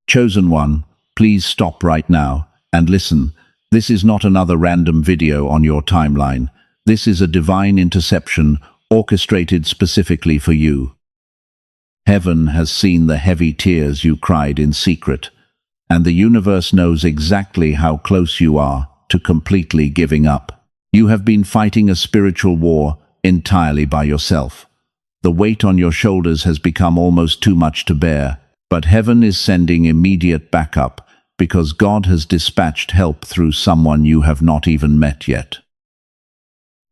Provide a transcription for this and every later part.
Chosen one, please stop right now and listen. This is not another random video on your timeline. This is a divine interception orchestrated specifically for you. Heaven has seen the heavy tears you cried in secret, and the universe knows exactly how close you are to completely giving up. You have been fighting a spiritual war entirely by yourself. The weight on your shoulders has become almost too much to bear, but heaven is sending immediate backup because God has dispatched help through someone you have not even met yet.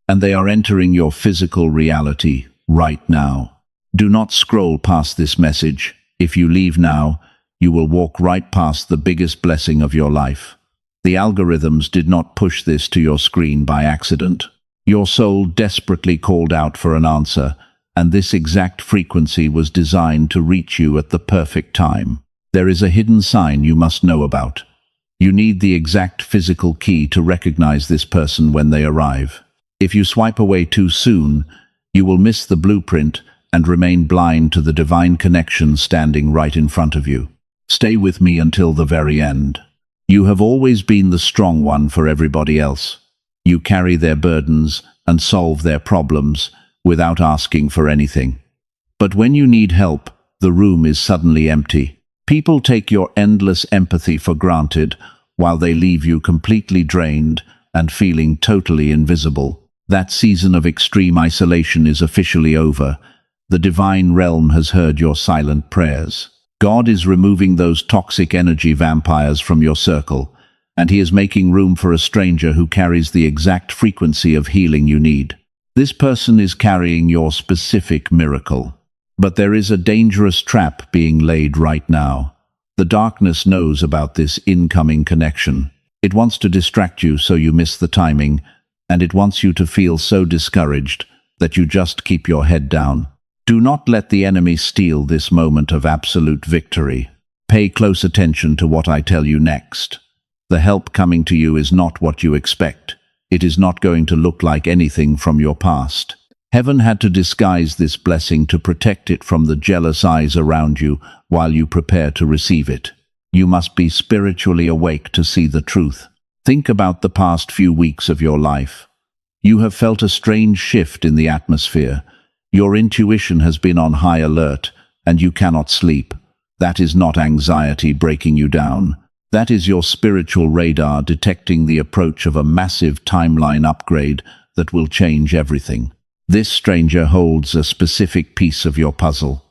And they are entering your physical reality right now. Do not scroll past this message. If you leave now, you will walk right past the biggest blessing of your life. The algorithms did not push this to your screen by accident. Your soul desperately called out for an answer, and this exact frequency was designed to reach you at the perfect time. There is a hidden sign you must know about. You need the exact physical key to recognize this person when they arrive. If you swipe away too soon, you will miss the blueprint and remain blind to the divine connection standing right in front of you. Stay with me until the very end. You have always been the strong one for everybody else. You carry their burdens and solve their problems without asking for anything. But when you need help, the room is suddenly empty. People take your endless empathy for granted while they leave you completely drained and feeling totally invisible. That season of extreme isolation is officially over. The divine realm has heard your silent prayers. God is removing those toxic energy vampires from your circle, and He is making room for a stranger who carries the exact frequency of healing you need. This person is carrying your specific miracle. But there is a dangerous trap being laid right now. The darkness knows about this incoming connection. It wants to distract you so you miss the timing, and it wants you to feel so discouraged that you just keep your head down. Do not let the enemy steal this moment of absolute victory. Pay close attention to what I tell you next. The help coming to you is not what you expect. It is not going to look like anything from your past. Heaven had to disguise this blessing to protect it from the jealous eyes around you while you prepare to receive it. You must be spiritually awake to see the truth. Think about the past few weeks of your life. You have felt a strange shift in the atmosphere. Your intuition has been on high alert, and you cannot sleep. That is not anxiety breaking you down. That is your spiritual radar detecting the approach of a massive timeline upgrade that will change everything. This stranger holds a specific piece of your puzzle.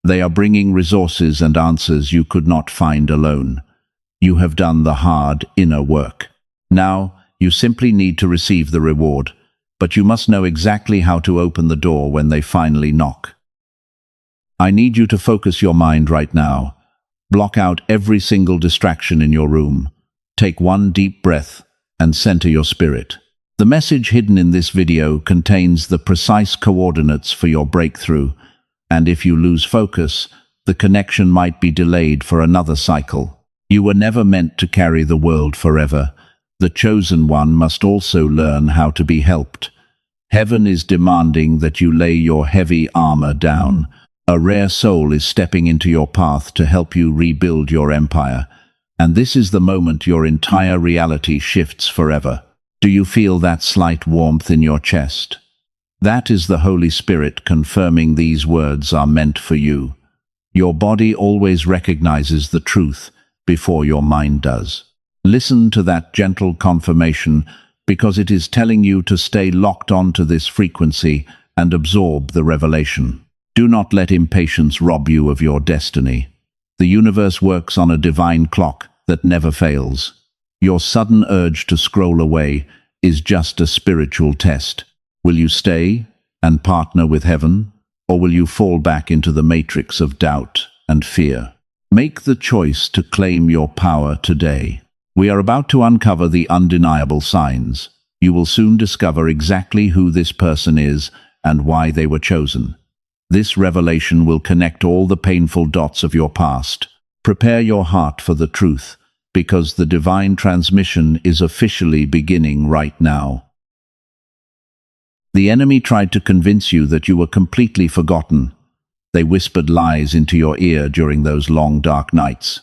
They are bringing resources and answers you could not find alone. You have done the hard inner work. Now, you simply need to receive the reward, but you must know exactly how to open the door when they finally knock. I need you to focus your mind right now. Block out every single distraction in your room. Take one deep breath and center your spirit. The message hidden in this video contains the precise coordinates for your breakthrough, and if you lose focus, the connection might be delayed for another cycle. You were never meant to carry the world forever. The chosen one must also learn how to be helped. Heaven is demanding that you lay your heavy armor down. A rare soul is stepping into your path to help you rebuild your empire, and this is the moment your entire reality shifts forever. Do you feel that slight warmth in your chest? That is the Holy Spirit confirming these words are meant for you. Your body always recognizes the truth before your mind does. Listen to that gentle confirmation because it is telling you to stay locked onto this frequency and absorb the revelation. Do not let impatience rob you of your destiny. The universe works on a divine clock that never fails. Your sudden urge to scroll away is just a spiritual test. Will you stay and partner with heaven, or will you fall back into the matrix of doubt and fear? Make the choice to claim your power today. We are about to uncover the undeniable signs. You will soon discover exactly who this person is and why they were chosen. This revelation will connect all the painful dots of your past. Prepare your heart for the truth, because the divine transmission is officially beginning right now. The enemy tried to convince you that you were completely forgotten. They whispered lies into your ear during those long dark nights.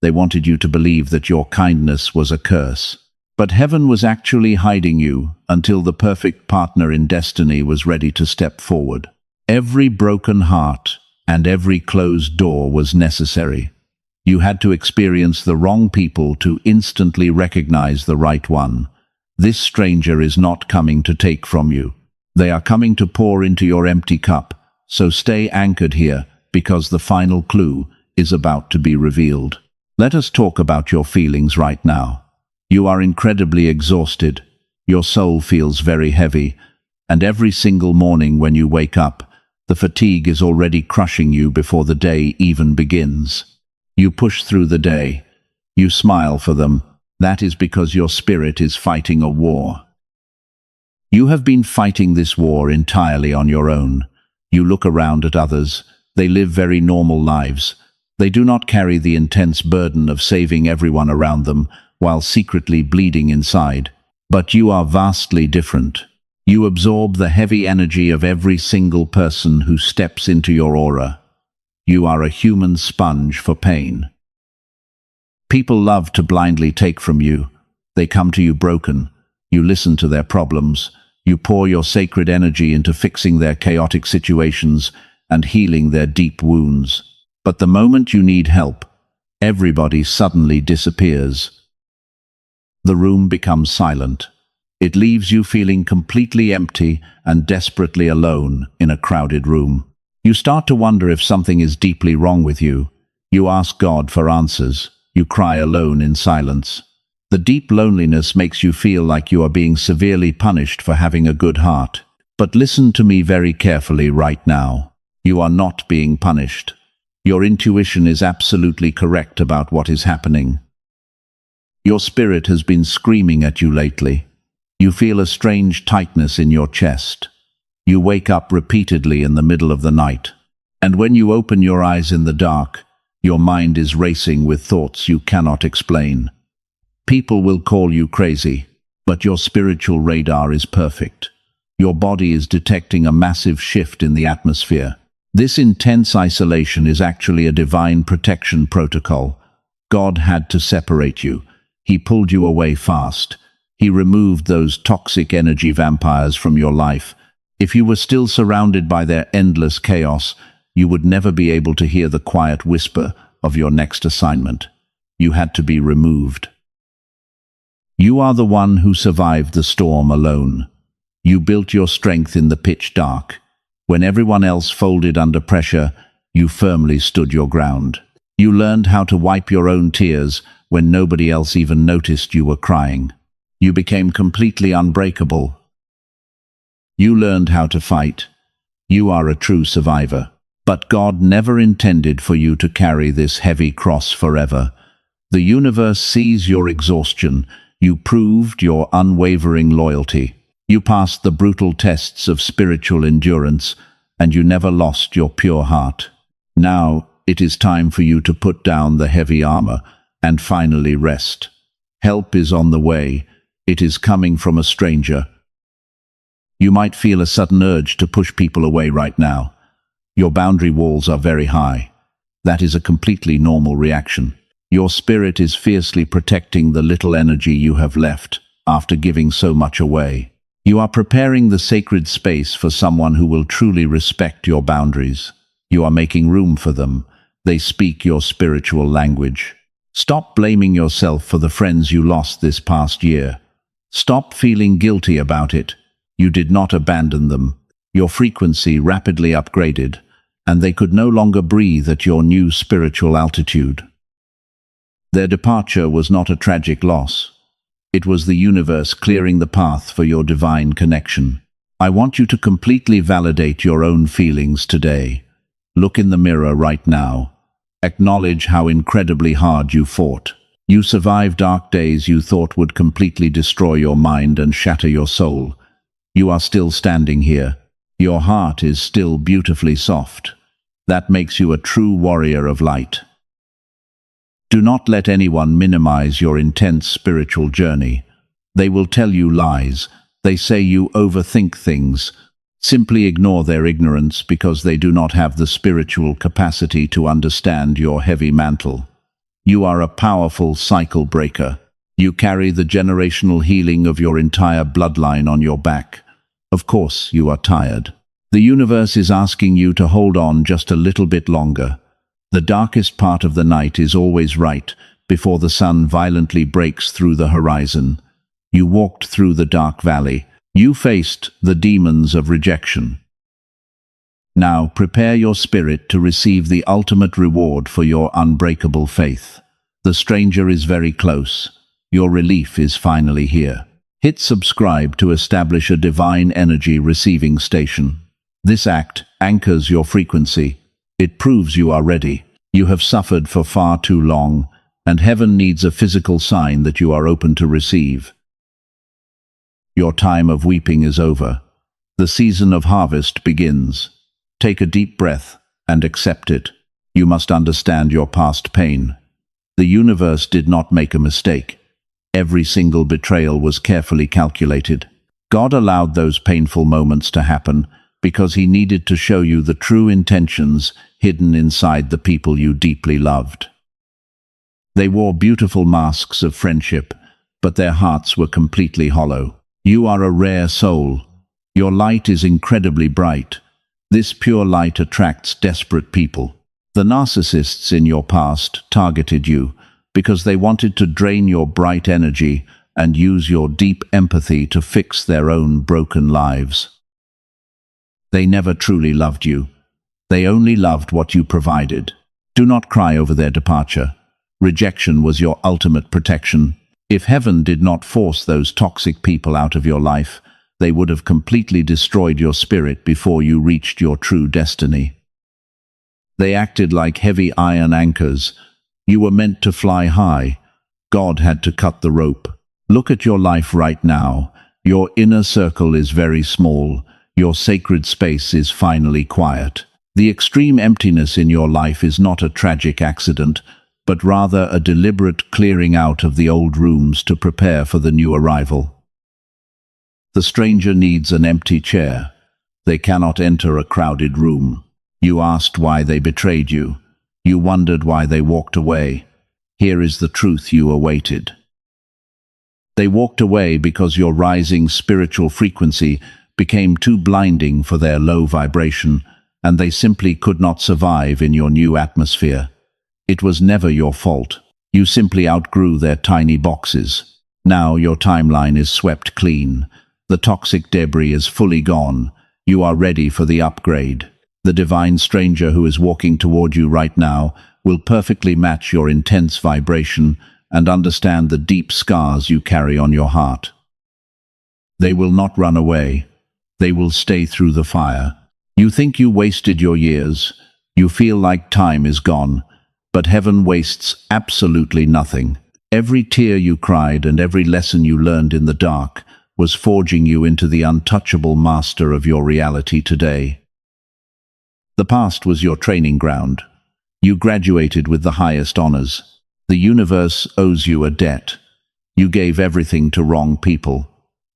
They wanted you to believe that your kindness was a curse. But heaven was actually hiding you until the perfect partner in destiny was ready to step forward. Every broken heart and every closed door was necessary. You had to experience the wrong people to instantly recognize the right one. This stranger is not coming to take from you. They are coming to pour into your empty cup. So stay anchored here, because the final clue is about to be revealed. Let us talk about your feelings right now. You are incredibly exhausted. Your soul feels very heavy, and every single morning when you wake up, the fatigue is already crushing you before the day even begins. You push through the day. You smile for them. That is because your spirit is fighting a war. You have been fighting this war entirely on your own. You look around at others. They live very normal lives. They do not carry the intense burden of saving everyone around them while secretly bleeding inside. But you are vastly different. You absorb the heavy energy of every single person who steps into your aura. You are a human sponge for pain. People love to blindly take from you. They come to you broken. You listen to their problems. You pour your sacred energy into fixing their chaotic situations and healing their deep wounds. But the moment you need help, everybody suddenly disappears. The room becomes silent. It leaves you feeling completely empty and desperately alone in a crowded room. You start to wonder if something is deeply wrong with you. You ask God for answers. You cry alone in silence. The deep loneliness makes you feel like you are being severely punished for having a good heart. But listen to me very carefully right now. You are not being punished. Your intuition is absolutely correct about what is happening. Your spirit has been screaming at you lately. You feel a strange tightness in your chest. You wake up repeatedly in the middle of the night. And when you open your eyes in the dark, your mind is racing with thoughts you cannot explain. People will call you crazy, but your spiritual radar is perfect. Your body is detecting a massive shift in the atmosphere. This intense isolation is actually a divine protection protocol. God had to separate you. He pulled you away fast. He removed those toxic energy vampires from your life. If you were still surrounded by their endless chaos, you would never be able to hear the quiet whisper of your next assignment. You had to be removed. You are the one who survived the storm alone. You built your strength in the pitch dark. When everyone else folded under pressure, you firmly stood your ground. You learned how to wipe your own tears when nobody else even noticed you were crying. You became completely unbreakable. You learned how to fight. You are a true survivor. But God never intended for you to carry this heavy cross forever. The universe sees your exhaustion. You proved your unwavering loyalty. You passed the brutal tests of spiritual endurance, and you never lost your pure heart. Now it is time for you to put down the heavy armor and finally rest. Help is on the way. It is coming from a stranger. You might feel a sudden urge to push people away right now. Your boundary walls are very high. That is a completely normal reaction. Your spirit is fiercely protecting the little energy you have left after giving so much away. You are preparing the sacred space for someone who will truly respect your boundaries. You are making room for them. They speak your spiritual language. Stop blaming yourself for the friends you lost this past year. Stop feeling guilty about it. You did not abandon them. Your frequency rapidly upgraded, and they could no longer breathe at your new spiritual altitude. Their departure was not a tragic loss. It was the universe clearing the path for your divine connection. I want you to completely validate your own feelings today. Look in the mirror right now. Acknowledge how incredibly hard you fought. You survived dark days you thought would completely destroy your mind and shatter your soul. You are still standing here. Your heart is still beautifully soft. That makes you a true warrior of light. Do not let anyone minimize your intense spiritual journey. They will tell you lies. They say you overthink things. Simply ignore their ignorance because they do not have the spiritual capacity to understand your heavy mantle. You are a powerful cycle breaker. You carry the generational healing of your entire bloodline on your back. Of course, you are tired. The universe is asking you to hold on just a little bit longer. The darkest part of the night is always right, before the sun violently breaks through the horizon. You walked through the dark valley. You faced the demons of rejection. Now prepare your spirit to receive the ultimate reward for your unbreakable faith. The stranger is very close. Your relief is finally here. Hit subscribe to establish a divine energy receiving station. This act anchors your frequency. It proves you are ready. You have suffered for far too long, and heaven needs a physical sign that you are open to receive. Your time of weeping is over. The season of harvest begins. Take a deep breath and accept it. You must understand your past pain. The universe did not make a mistake. Every single betrayal was carefully calculated. God allowed those painful moments to happen because He needed to show you the true intentions hidden inside the people you deeply loved. They wore beautiful masks of friendship, but their hearts were completely hollow. You are a rare soul. Your light is incredibly bright. This pure light attracts desperate people. The narcissists in your past targeted you because they wanted to drain your bright energy and use your deep empathy to fix their own broken lives. They never truly loved you. They only loved what you provided. Do not cry over their departure. Rejection was your ultimate protection. If heaven did not force those toxic people out of your life, they would have completely destroyed your spirit before you reached your true destiny. They acted like heavy iron anchors. You were meant to fly high. God had to cut the rope. Look at your life right now. Your inner circle is very small. Your sacred space is finally quiet. The extreme emptiness in your life is not a tragic accident, but rather a deliberate clearing out of the old rooms to prepare for the new arrival. The stranger needs an empty chair. They cannot enter a crowded room. You asked why they betrayed you. You wondered why they walked away. Here is the truth you awaited. They walked away because your rising spiritual frequency became too blinding for their low vibration, and they simply could not survive in your new atmosphere. It was never your fault. You simply outgrew their tiny boxes. Now your timeline is swept clean. The toxic debris is fully gone. You are ready for the upgrade. The divine stranger who is walking toward you right now will perfectly match your intense vibration and understand the deep scars you carry on your heart. They will not run away. They will stay through the fire. You think you wasted your years. You feel like time is gone. But heaven wastes absolutely nothing. Every tear you cried and every lesson you learned in the dark was forging you into the untouchable master of your reality today. The past was your training ground. You graduated with the highest honors. The universe owes you a debt. You gave everything to wrong people.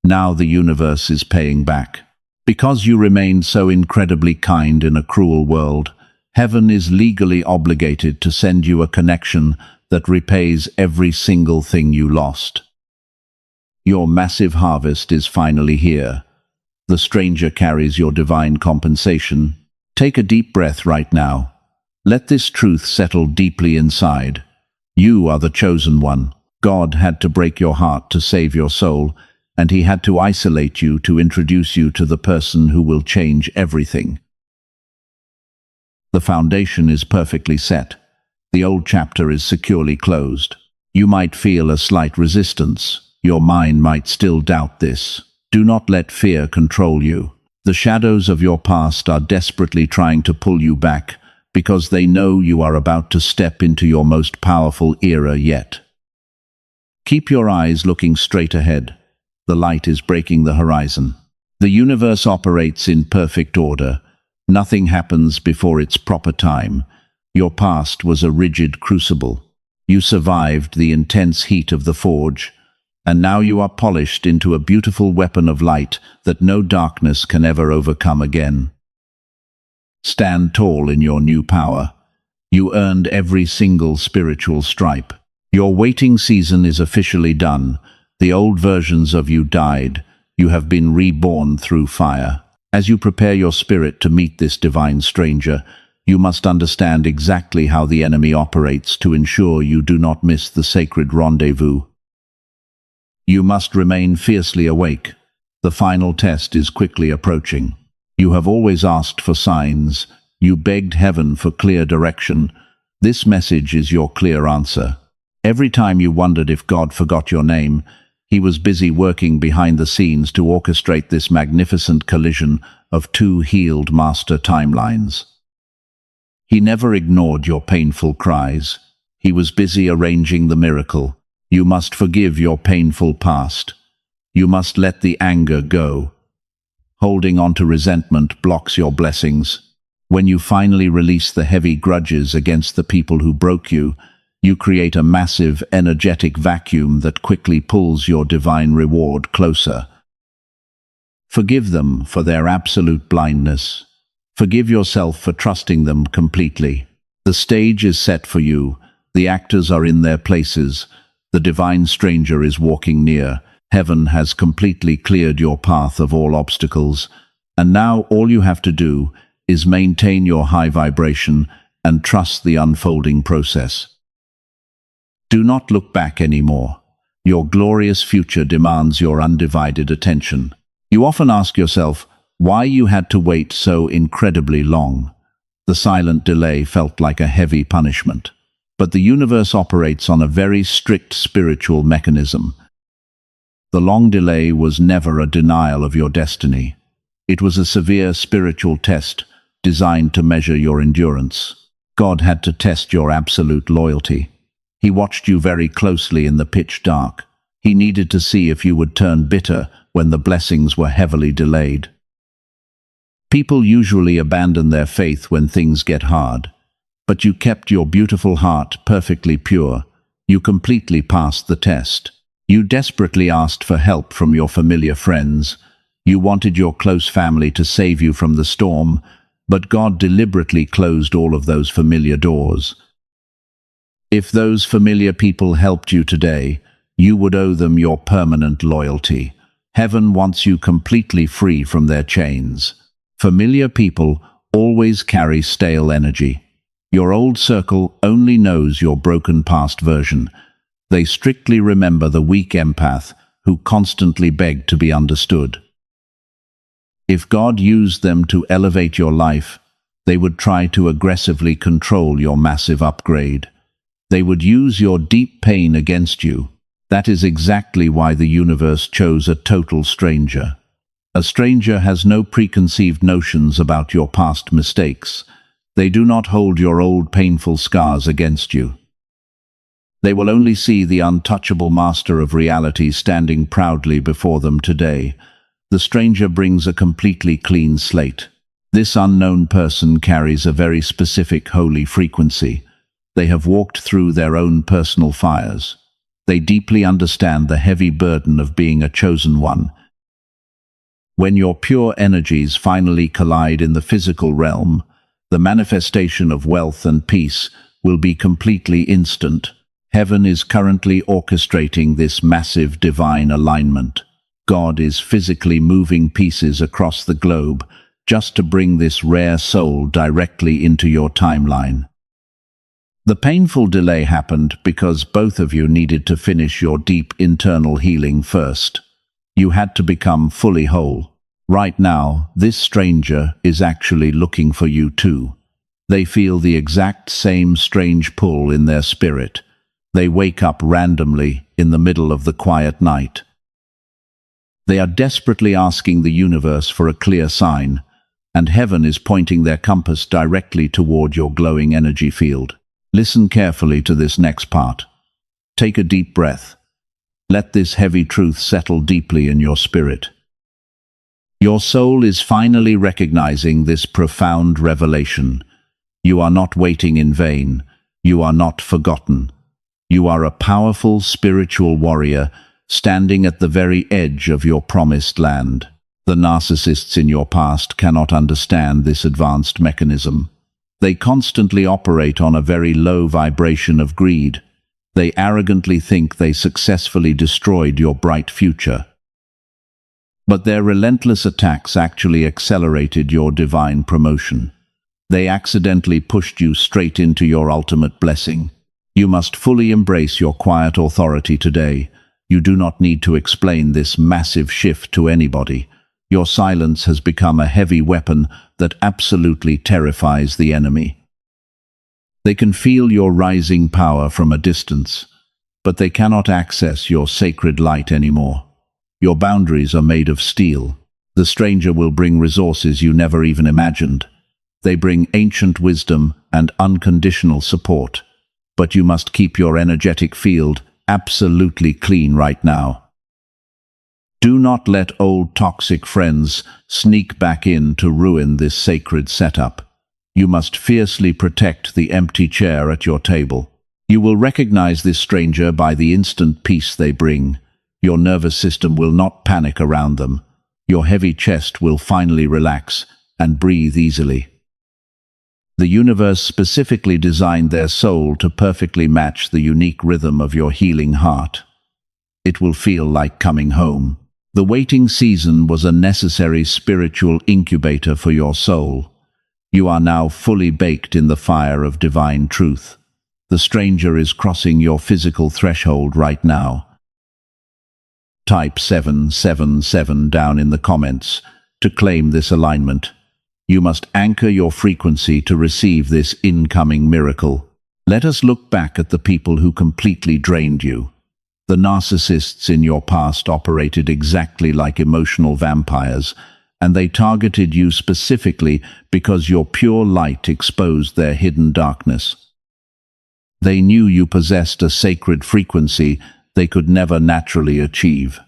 Now the universe is paying back. Because you remained so incredibly kind in a cruel world, heaven is legally obligated to send you a connection that repays every single thing you lost. Your massive harvest is finally here. The stranger carries your divine compensation. Take a deep breath right now. Let this truth settle deeply inside. You are the chosen one. God had to break your heart to save your soul, and He had to isolate you to introduce you to the person who will change everything. The foundation is perfectly set. The old chapter is securely closed. You might feel a slight resistance. Your mind might still doubt this. Do not let fear control you. The shadows of your past are desperately trying to pull you back because they know you are about to step into your most powerful era yet. Keep your eyes looking straight ahead. The light is breaking the horizon. The universe operates in perfect order. Nothing happens before its proper time. Your past was a rigid crucible. You survived the intense heat of the forge, and now you are polished into a beautiful weapon of light that no darkness can ever overcome again. Stand tall in your new power. You earned every single spiritual stripe. Your waiting season is officially done. The old versions of you died. You have been reborn through fire. As you prepare your spirit to meet this divine stranger, you must understand exactly how the enemy operates to ensure you do not miss the sacred rendezvous. You must remain fiercely awake. The final test is quickly approaching. You have always asked for signs. You begged heaven for clear direction. This message is your clear answer. Every time you wondered if God forgot your name, he was busy working behind the scenes to orchestrate this magnificent collision of two healed master timelines. He never ignored your painful cries. He was busy arranging the miracle. You must forgive your painful past. You must let the anger go. Holding on to resentment blocks your blessings. When you finally release the heavy grudges against the people who broke you, you create a massive, energetic vacuum that quickly pulls your divine reward closer. Forgive them for their absolute blindness. Forgive yourself for trusting them completely. The stage is set for you. The actors are in their places. The divine stranger is walking near. Heaven has completely cleared your path of all obstacles. And now all you have to do is maintain your high vibration and trust the unfolding process. Do not look back anymore. Your glorious future demands your undivided attention. You often ask yourself why you had to wait so incredibly long. The silent delay felt like a heavy punishment. But the universe operates on a very strict spiritual mechanism. The long delay was never a denial of your destiny. It was a severe spiritual test designed to measure your endurance. God had to test your absolute loyalty. He watched you very closely in the pitch dark. He needed to see if you would turn bitter when the blessings were heavily delayed. People usually abandon their faith when things get hard. But you kept your beautiful heart perfectly pure. You completely passed the test. You desperately asked for help from your familiar friends. You wanted your close family to save you from the storm, but God deliberately closed all of those familiar doors. If those familiar people helped you today, you would owe them your permanent loyalty. Heaven wants you completely free from their chains. Familiar people always carry stale energy. Your old circle only knows your broken past version. They strictly remember the weak empath who constantly begged to be understood. If God used them to elevate your life, they would try to aggressively control your massive upgrade. They would use your deep pain against you. That is exactly why the universe chose a total stranger. A stranger has no preconceived notions about your past mistakes. They do not hold your old painful scars against you. They will only see the untouchable master of reality standing proudly before them today. The stranger brings a completely clean slate. This unknown person carries a very specific holy frequency. They have walked through their own personal fires. They deeply understand the heavy burden of being a chosen one. When your pure energies finally collide in the physical realm, the manifestation of wealth and peace will be completely instant. Heaven is currently orchestrating this massive divine alignment. God is physically moving pieces across the globe just to bring this rare soul directly into your timeline. The painful delay happened because both of you needed to finish your deep internal healing first. You had to become fully whole. Right now, this stranger is actually looking for you too. They feel the exact same strange pull in their spirit. They wake up randomly in the middle of the quiet night. They are desperately asking the universe for a clear sign, and heaven is pointing their compass directly toward your glowing energy field. Listen carefully to this next part. Take a deep breath. Let this heavy truth settle deeply in your spirit. Your soul is finally recognizing this profound revelation. You are not waiting in vain. You are not forgotten. You are a powerful spiritual warrior standing at the very edge of your promised land. The narcissists in your past cannot understand this advanced mechanism. They constantly operate on a very low vibration of greed. They arrogantly think they successfully destroyed your bright future. But their relentless attacks actually accelerated your divine promotion. They accidentally pushed you straight into your ultimate blessing. You must fully embrace your quiet authority today. You do not need to explain this massive shift to anybody. Your silence has become a heavy weapon that absolutely terrifies the enemy. They can feel your rising power from a distance, but they cannot access your sacred light anymore. Your boundaries are made of steel. The stranger will bring resources you never even imagined. They bring ancient wisdom and unconditional support. But you must keep your energetic field absolutely clean right now. Do not let old toxic friends sneak back in to ruin this sacred setup. You must fiercely protect the empty chair at your table. You will recognize this stranger by the instant peace they bring. Your nervous system will not panic around them. Your heavy chest will finally relax and breathe easily. The universe specifically designed their soul to perfectly match the unique rhythm of your healing heart. It will feel like coming home. The waiting season was a necessary spiritual incubator for your soul. You are now fully baked in the fire of divine truth. The stranger is crossing your physical threshold right now. Type 777 down in the comments to claim this alignment. You must anchor your frequency to receive this incoming miracle. Let us look back at the people who completely drained you. The narcissists in your past operated exactly like emotional vampires, and they targeted you specifically because your pure light exposed their hidden darkness. They knew you possessed a sacred frequency they could never naturally achieve.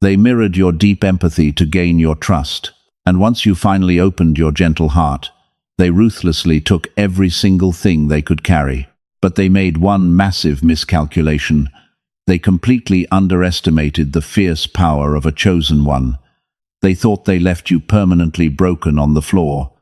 They mirrored your deep empathy to gain your trust, and once you finally opened your gentle heart, they ruthlessly took every single thing they could carry. But they made one massive miscalculation. They completely underestimated the fierce power of a chosen one. They thought they left you permanently broken on the floor.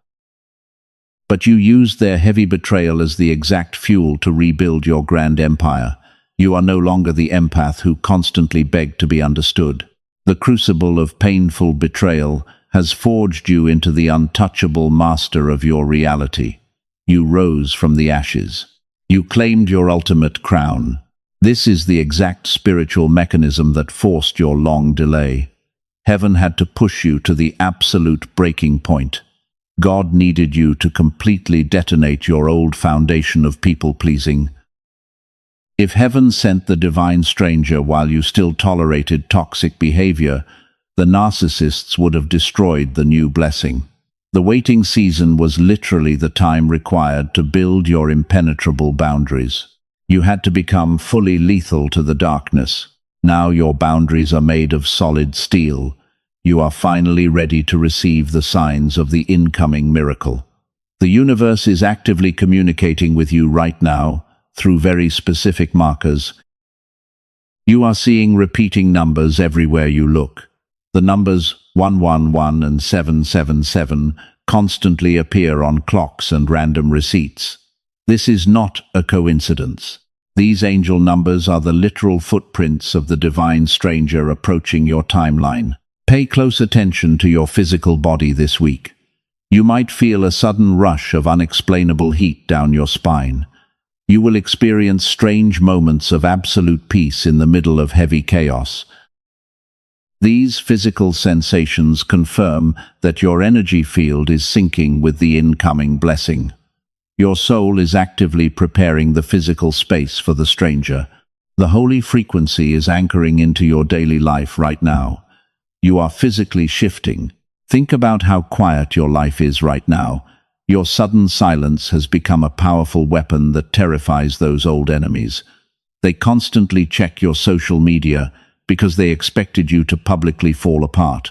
But you used their heavy betrayal as the exact fuel to rebuild your grand empire. You are no longer the empath who constantly begged to be understood. The crucible of painful betrayal has forged you into the untouchable master of your reality. You rose from the ashes. You claimed your ultimate crown. This is the exact spiritual mechanism that forced your long delay. Heaven had to push you to the absolute breaking point. God needed you to completely detonate your old foundation of people-pleasing. If heaven sent the divine stranger while you still tolerated toxic behavior, the narcissists would have destroyed the new blessing. The waiting season was literally the time required to build your impenetrable boundaries. You had to become fully lethal to the darkness. Now your boundaries are made of solid steel. You are finally ready to receive the signs of the incoming miracle. The universe is actively communicating with you right now through very specific markers. You are seeing repeating numbers everywhere you look. The numbers 111 and 777 constantly appear on clocks and random receipts. This is not a coincidence. These angel numbers are the literal footprints of the divine stranger approaching your timeline. Pay close attention to your physical body this week. You might feel a sudden rush of unexplainable heat down your spine. You will experience strange moments of absolute peace in the middle of heavy chaos. These physical sensations confirm that your energy field is syncing with the incoming blessing. Your soul is actively preparing the physical space for the stranger. The holy frequency is anchoring into your daily life right now. You are physically shifting. Think about how quiet your life is right now. Your sudden silence has become a powerful weapon that terrifies those old enemies. They constantly check your social media because they expected you to publicly fall apart.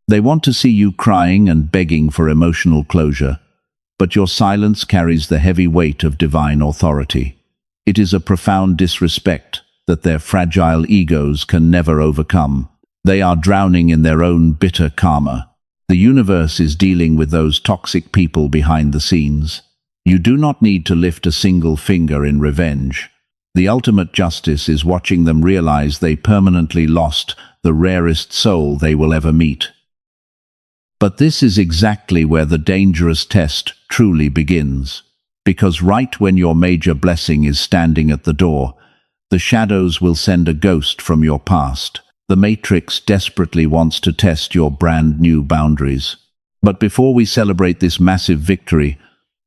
They want to see you crying and begging for emotional closure, but your silence carries the heavy weight of divine authority. It is a profound disrespect that their fragile egos can never overcome. They are drowning in their own bitter karma. The The universe is dealing with those toxic people behind the scenes. You do not need to lift a single finger in revenge. The ultimate justice is watching them realize they permanently lost the rarest soul they will ever meet. But this is exactly where the dangerous test truly begins. Because right when your major blessing is standing at the door, the shadows will send a ghost from your past. The Matrix desperately wants to test your brand new boundaries. But before we celebrate this massive victory,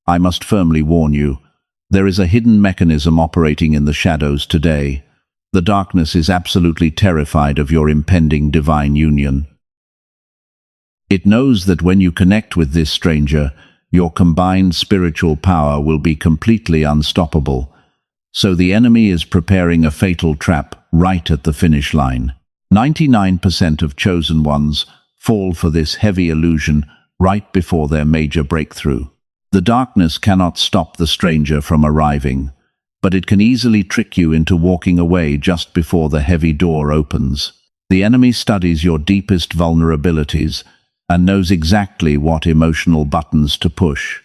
I must firmly warn you, there is a hidden mechanism operating in the shadows today. The darkness is absolutely terrified of your impending divine union. It knows that when you connect with this stranger, your combined spiritual power will be completely unstoppable. So the enemy is preparing a fatal trap right at the finish line. 99% of chosen ones fall for this heavy illusion right before their major breakthrough. The darkness cannot stop the stranger from arriving, but it can easily trick you into walking away just before the heavy door opens. The enemy studies your deepest vulnerabilities and knows exactly what emotional buttons to push.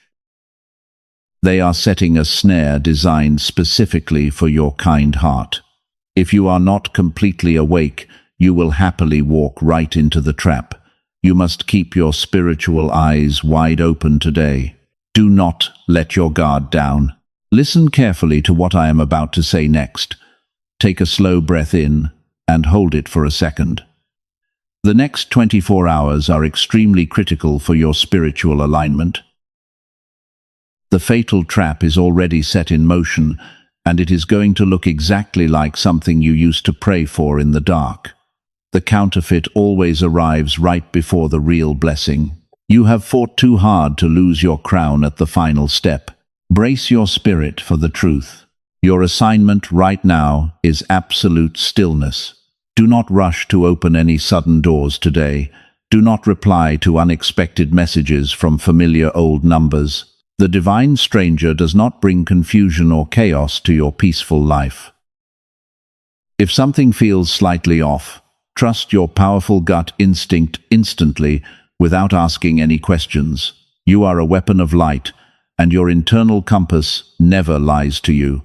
They are setting a snare designed specifically for your kind heart. If you are not completely awake, you will happily walk right into the trap. You must keep your spiritual eyes wide open today. Do not let your guard down. Listen carefully to what I am about to say next. Take a slow breath in and hold it for a second. The next 24 hours are extremely critical for your spiritual alignment. The fatal trap is already set in motion, and it is going to look exactly like something you used to pray for in the dark. The counterfeit always arrives right before the real blessing. You have fought too hard to lose your crown at the final step. Brace your spirit for the truth. Your assignment right now is absolute stillness. Do not rush to open any sudden doors today. Do not reply to unexpected messages from familiar old numbers. The divine stranger does not bring confusion or chaos to your peaceful life. If something feels slightly off, trust your powerful gut instinct instantly without asking any questions. You are a weapon of light, and your internal compass never lies to you.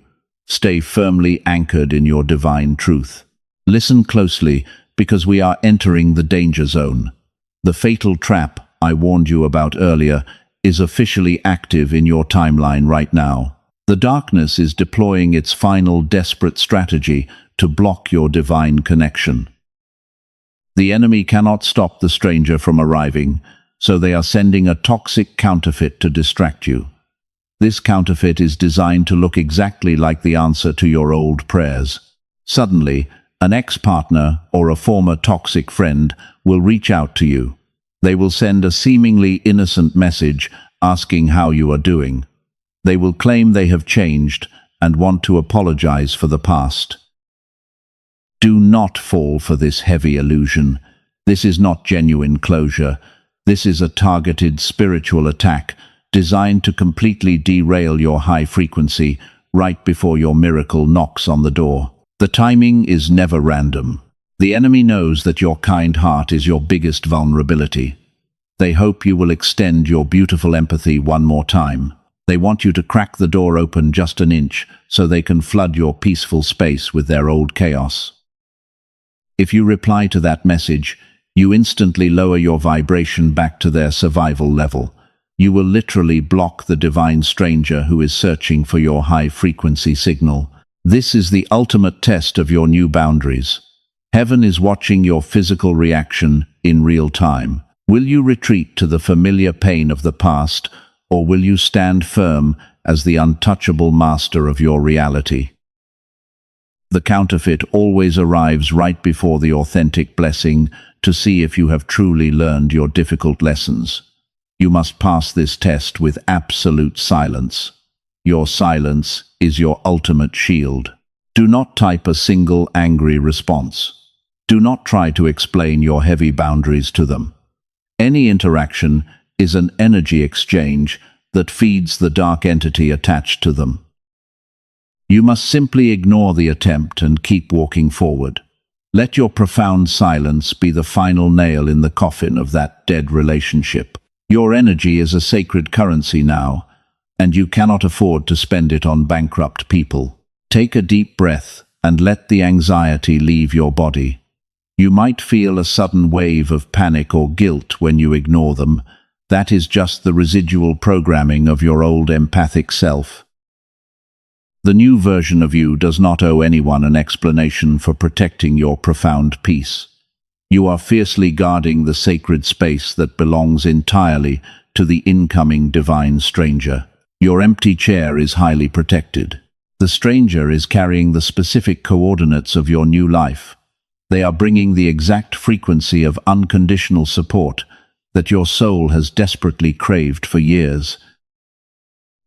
Stay firmly anchored in your divine truth. Listen closely, because we are entering the danger zone. The fatal trap I warned you about earlier is officially active in your timeline right now. The darkness is deploying its final desperate strategy to block your divine connection. The enemy cannot stop the stranger from arriving, so they are sending a toxic counterfeit to distract you. This counterfeit is designed to look exactly like the answer to your old prayers. Suddenly, an ex-partner or a former toxic friend will reach out to you. They will send a seemingly innocent message asking how you are doing. They will claim they have changed and want to apologize for the past. Do not fall for this heavy illusion. This is not genuine closure. This is a targeted spiritual attack designed to completely derail your high frequency right before your miracle knocks on the door. The timing is never random. The enemy knows that your kind heart is your biggest vulnerability. They hope you will extend your beautiful empathy one more time. They want you to crack the door open just an inch so they can flood your peaceful space with their old chaos. If you reply to that message, you instantly lower your vibration back to their survival level. You will literally block the divine stranger who is searching for your high-frequency signal. This is the ultimate test of your new boundaries. Heaven is watching your physical reaction in real time. Will you retreat to the familiar pain of the past, or will you stand firm as the untouchable master of your reality? The counterfeit always arrives right before the authentic blessing to see if you have truly learned your difficult lessons. You must pass this test with absolute silence. Your silence is your ultimate shield. Do not type a single angry response. Do not try to explain your heavy boundaries to them. Any interaction is an energy exchange that feeds the dark entity attached to them. You must simply ignore the attempt and keep walking forward. Let your profound silence be the final nail in the coffin of that dead relationship. Your energy is a sacred currency now, and you cannot afford to spend it on bankrupt people. Take a deep breath and let the anxiety leave your body. You might feel a sudden wave of panic or guilt when you ignore them. That is just the residual programming of your old empathic self. The new version of you does not owe anyone an explanation for protecting your profound peace. You are fiercely guarding the sacred space that belongs entirely to the incoming divine stranger. Your empty chair is highly protected. The stranger is carrying the specific coordinates of your new life. They are bringing the exact frequency of unconditional support that your soul has desperately craved for years.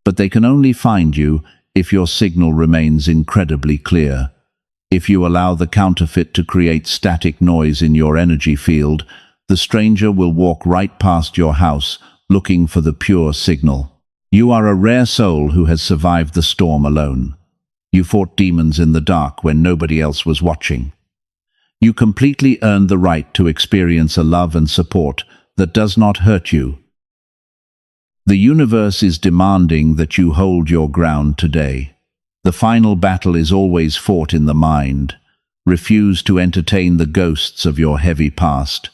But they can only find you if your signal remains incredibly clear. If you allow the counterfeit to create static noise in your energy field, the stranger will walk right past your house looking for the pure signal. You are a rare soul who has survived the storm alone. You fought demons in the dark when nobody else was watching. You completely earned the right to experience a love and support that does not hurt you. The universe is demanding that you hold your ground today. The final battle is always fought in the mind. Refuse to entertain the ghosts of your heavy past.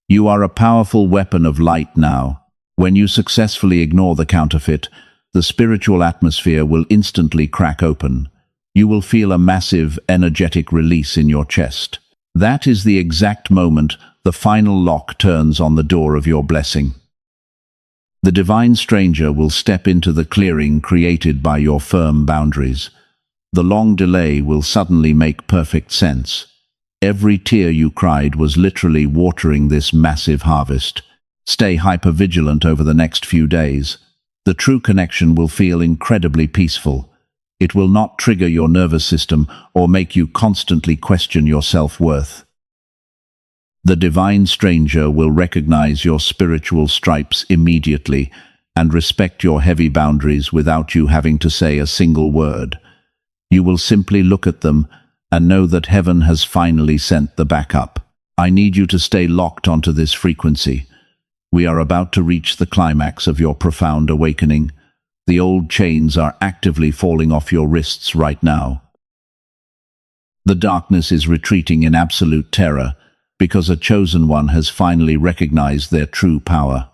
You are a powerful weapon of light now. When you successfully ignore the counterfeit, the spiritual atmosphere will instantly crack open. You will feel a massive, energetic release in your chest. That is the exact moment the final lock turns on the door of your blessing. The divine stranger will step into the clearing created by your firm boundaries. The long delay will suddenly make perfect sense. Every tear you cried was literally watering this massive harvest. Stay hypervigilant over the next few days. The true connection will feel incredibly peaceful. It will not trigger your nervous system or make you constantly question your self-worth. The divine stranger will recognize your spiritual stripes immediately and respect your heavy boundaries without you having to say a single word. You will simply look at them and know that heaven has finally sent the backup. I need you to stay locked onto this frequency. We are about to reach the climax of your profound awakening. The old chains are actively falling off your wrists right now. The darkness is retreating in absolute terror because a chosen one has finally recognized their true power.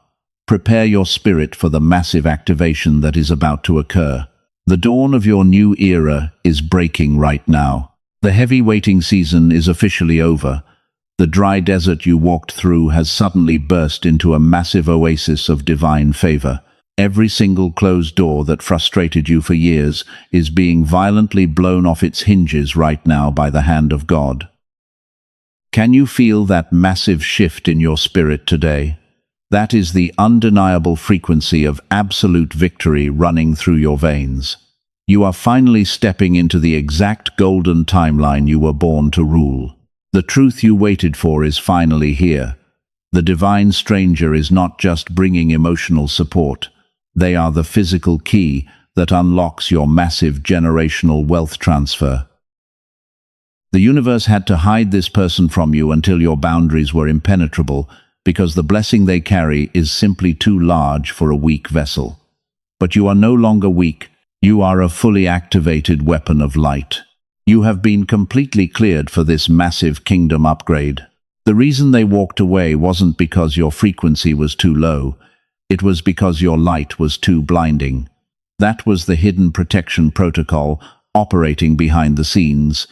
Prepare your spirit for the massive activation that is about to occur. The dawn of your new era is breaking right now. The heavy waiting season is officially over. The dry desert you walked through has suddenly burst into a massive oasis of divine favor. Every single closed door that frustrated you for years is being violently blown off its hinges right now by the hand of God. Can you feel that massive shift in your spirit today? That is the undeniable frequency of absolute victory running through your veins. You are finally stepping into the exact golden timeline you were born to rule. The truth you waited for is finally here. The divine stranger is not just bringing emotional support. They are the physical key that unlocks your massive generational wealth transfer. The universe had to hide this person from you until your boundaries were impenetrable, because the blessing they carry is simply too large for a weak vessel. But you are no longer weak. You are a fully activated weapon of light. You have been completely cleared for this massive kingdom upgrade. The reason they walked away wasn't because your frequency was too low. It was because your light was too blinding. That was the hidden protection protocol operating behind the scenes.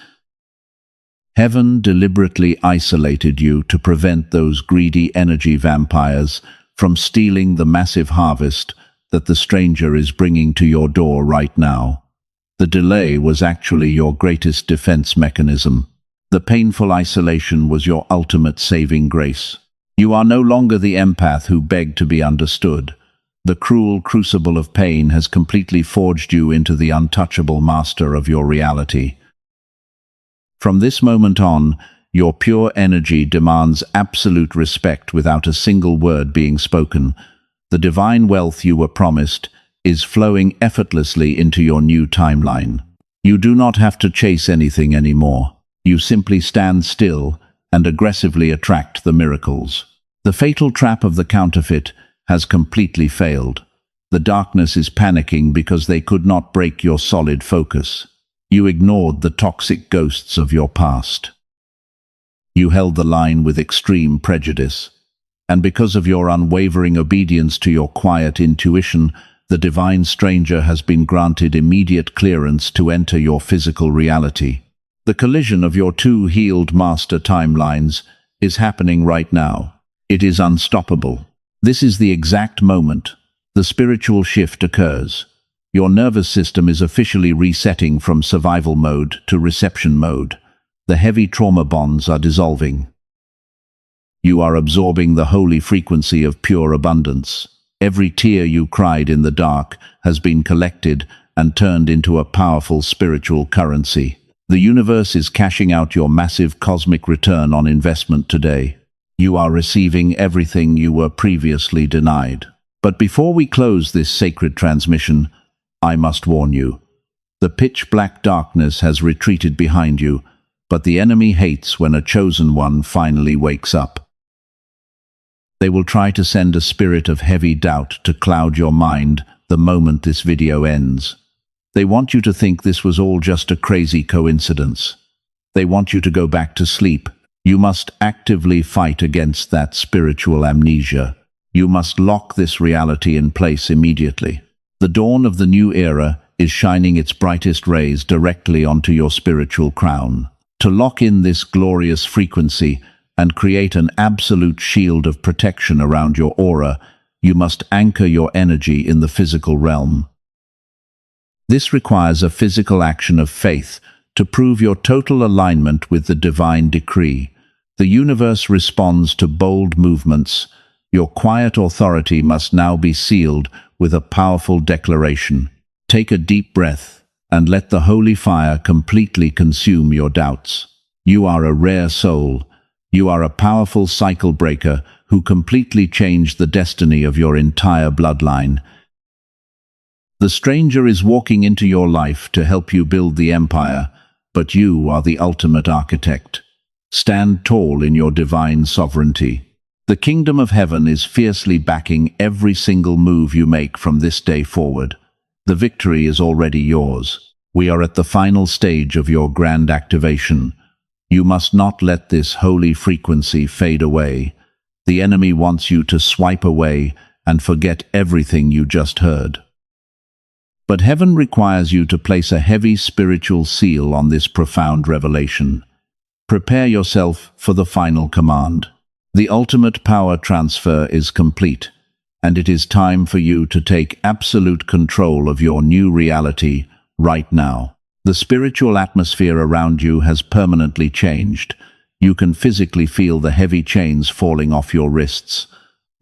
Heaven deliberately isolated you to prevent those greedy energy vampires from stealing the massive harvest that the stranger is bringing to your door right now. The delay was actually your greatest defense mechanism. The painful isolation was your ultimate saving grace. You are no longer the empath who begged to be understood. The cruel crucible of pain has completely forged you into the untouchable master of your reality. From this moment on, your pure energy demands absolute respect without a single word being spoken. The divine wealth you were promised is flowing effortlessly into your new timeline. You do not have to chase anything anymore. You simply stand still and aggressively attract the miracles. The fatal trap of the counterfeit has completely failed. The darkness is panicking because they could not break your solid focus. You ignored the toxic ghosts of your past. You held the line with extreme prejudice. And because of your unwavering obedience to your quiet intuition, the divine stranger has been granted immediate clearance to enter your physical reality. The collision of your two healed master timelines is happening right now. It is unstoppable. This is the exact moment the spiritual shift occurs. Your nervous system is officially resetting from survival mode to reception mode. The heavy trauma bonds are dissolving. You are absorbing the holy frequency of pure abundance. Every tear you cried in the dark has been collected and turned into a powerful spiritual currency. The universe is cashing out your massive cosmic return on investment today. You are receiving everything you were previously denied. But before we close this sacred transmission, I must warn you. The pitch-black darkness has retreated behind you, but the enemy hates when a chosen one finally wakes up. They will try to send a spirit of heavy doubt to cloud your mind the moment this video ends. They want you to think this was all just a crazy coincidence. They want you to go back to sleep. You must actively fight against that spiritual amnesia. You must lock this reality in place immediately. The dawn of the new era is shining its brightest rays directly onto your spiritual crown. To lock in this glorious frequency and create an absolute shield of protection around your aura, you must anchor your energy in the physical realm. This requires a physical action of faith to prove your total alignment with the divine decree. The universe responds to bold movements. Your quiet authority must now be sealed with a powerful declaration. Take a deep breath and let the holy fire completely consume your doubts. You are a rare soul. You are a powerful cycle breaker who completely changed the destiny of your entire bloodline. The stranger is walking into your life to help you build the empire, but you are the ultimate architect. Stand tall in your divine sovereignty. The kingdom of heaven is fiercely backing every single move you make from this day forward. The victory is already yours. We are at the final stage of your grand activation. You must not let this holy frequency fade away. The enemy wants you to swipe away and forget everything you just heard. But heaven requires you to place a heavy spiritual seal on this profound revelation. Prepare yourself for the final command. The ultimate power transfer is complete, and it is time for you to take absolute control of your new reality right now. The spiritual atmosphere around you has permanently changed. You can physically feel the heavy chains falling off your wrists.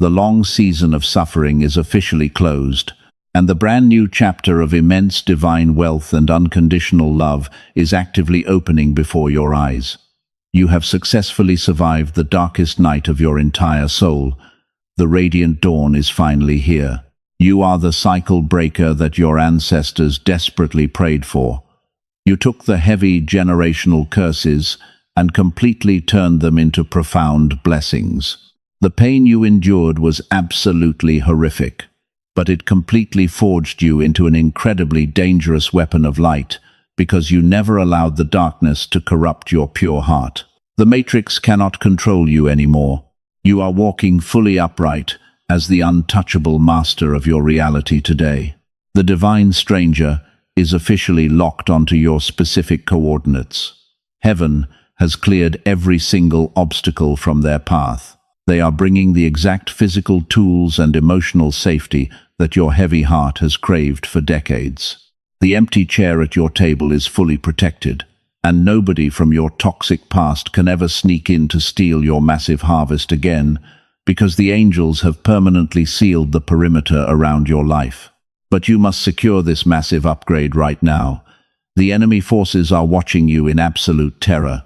The long season of suffering is officially closed, and the brand new chapter of immense divine wealth and unconditional love is actively opening before your eyes. You have successfully survived the darkest night of your entire soul. The radiant dawn is finally here. You are the cycle breaker that your ancestors desperately prayed for. You took the heavy generational curses and completely turned them into profound blessings. The pain you endured was absolutely horrific, but it completely forged you into an incredibly dangerous weapon of light, because you never allowed the darkness to corrupt your pure heart. The matrix cannot control you anymore. You are walking fully upright as the untouchable master of your reality today. The divine stranger is officially locked onto your specific coordinates. Heaven has cleared every single obstacle from their path. They are bringing the exact physical tools and emotional safety that your heavy heart has craved for decades. The empty chair at your table is fully protected, and nobody from your toxic past can ever sneak in to steal your massive harvest again, because the angels have permanently sealed the perimeter around your life. But you must secure this massive upgrade right now. The enemy forces are watching you in absolute terror.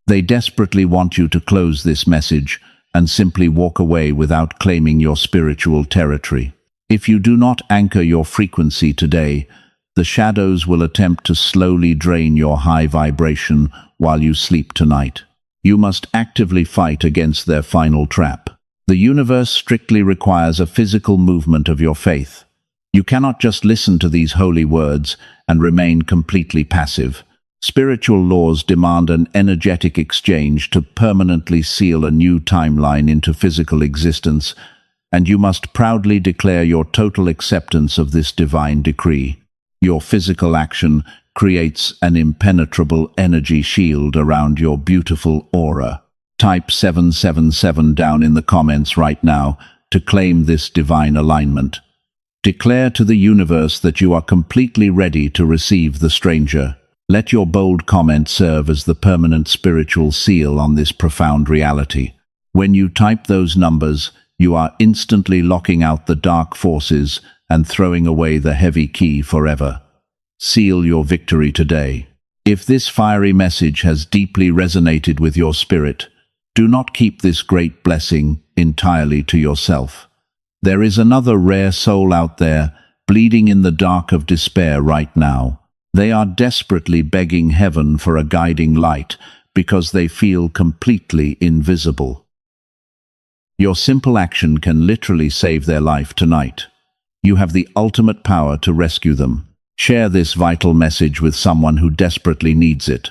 They desperately want you to close this message and simply walk away without claiming your spiritual territory. If you do not anchor your frequency today, The shadows will attempt to slowly drain your high vibration while you sleep tonight. You must actively fight against their final trap. The universe strictly requires a physical movement of your faith. You cannot just listen to these holy words and remain completely passive. Spiritual laws demand an energetic exchange to permanently seal a new timeline into physical existence, and you must proudly declare your total acceptance of this divine decree. Your physical action creates an impenetrable energy shield around your beautiful aura. Type 777 down in the comments right now to claim this divine alignment. Declare to the universe that you are completely ready to receive the stranger. Let your bold comment serve as the permanent spiritual seal on this profound reality. When you type those numbers, you are instantly locking out the dark forces and throwing away the heavy key forever. Seal your victory today. If this fiery message has deeply resonated with your spirit, do not keep this great blessing entirely to yourself. There is another rare soul out there, bleeding in the dark of despair right now. They are desperately begging heaven for a guiding light because they feel completely invisible. Your simple action can literally save their life tonight. You have the ultimate power to rescue them. Share this vital message with someone who desperately needs it.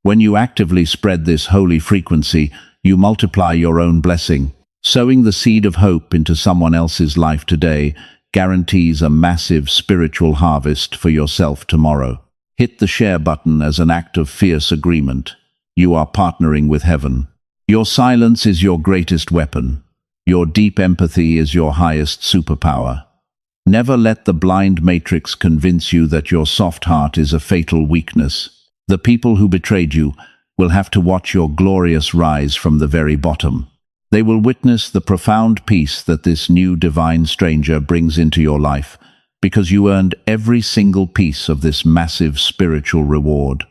When you actively spread this holy frequency, you multiply your own blessing. Sowing the seed of hope into someone else's life today guarantees a massive spiritual harvest for yourself tomorrow. Hit the share button as an act of fierce agreement. You are partnering with heaven. Your silence is your greatest weapon. Your deep empathy is your highest superpower. Never let the blind matrix convince you that your soft heart is a fatal weakness. The people who betrayed you will have to watch your glorious rise from the very bottom. They will witness the profound peace that this new divine stranger brings into your life, because you earned every single piece of this massive spiritual reward.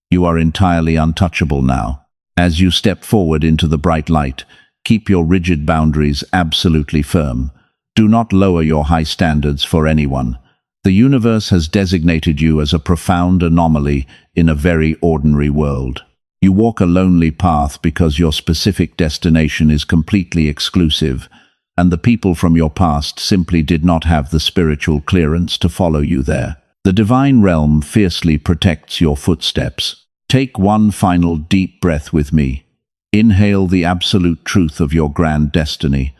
You are entirely untouchable now. As you step forward into the bright light, keep your rigid boundaries absolutely firm. Do not lower your high standards for anyone. The universe has designated you as a profound anomaly in a very ordinary world. You walk a lonely path because your specific destination is completely exclusive, and the people from your past simply did not have the spiritual clearance to follow you there. The divine realm fiercely protects your footsteps. Take one final deep breath with me. Inhale the absolute truth of your grand destiny.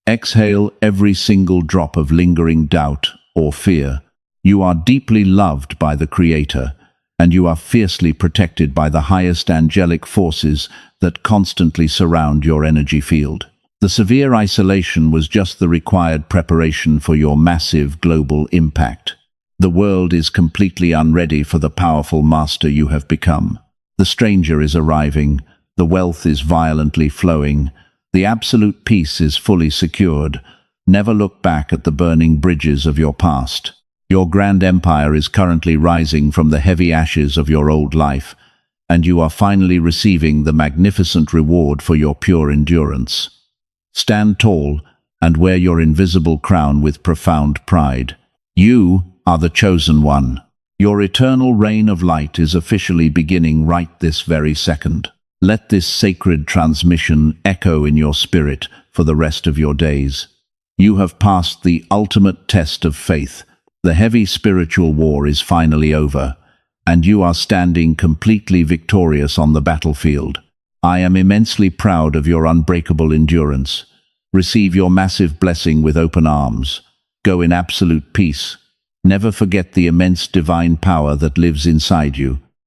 Exhale every single drop of lingering doubt or fear. You are deeply loved by the Creator, and you are fiercely protected by the highest angelic forces that constantly surround your energy field. The severe isolation was just the required preparation for your massive global impact. The world is completely unready for the powerful master you have become. The stranger is arriving, the wealth is violently flowing, the absolute peace is fully secured. Never look back at the burning bridges of your past. Your grand empire is currently rising from the heavy ashes of your old life, and you are finally receiving the magnificent reward for your pure endurance. Stand tall and wear your invisible crown with profound pride. You are the chosen one. Your eternal reign of light is officially beginning right this very second. Let this sacred transmission echo in your spirit for the rest of your days. You have passed the ultimate test of faith. The heavy spiritual war is finally over, and you are standing completely victorious on the battlefield. I am immensely proud of your unbreakable endurance. Receive your massive blessing with open arms. Go in absolute peace. Never forget the immense divine power that lives inside you,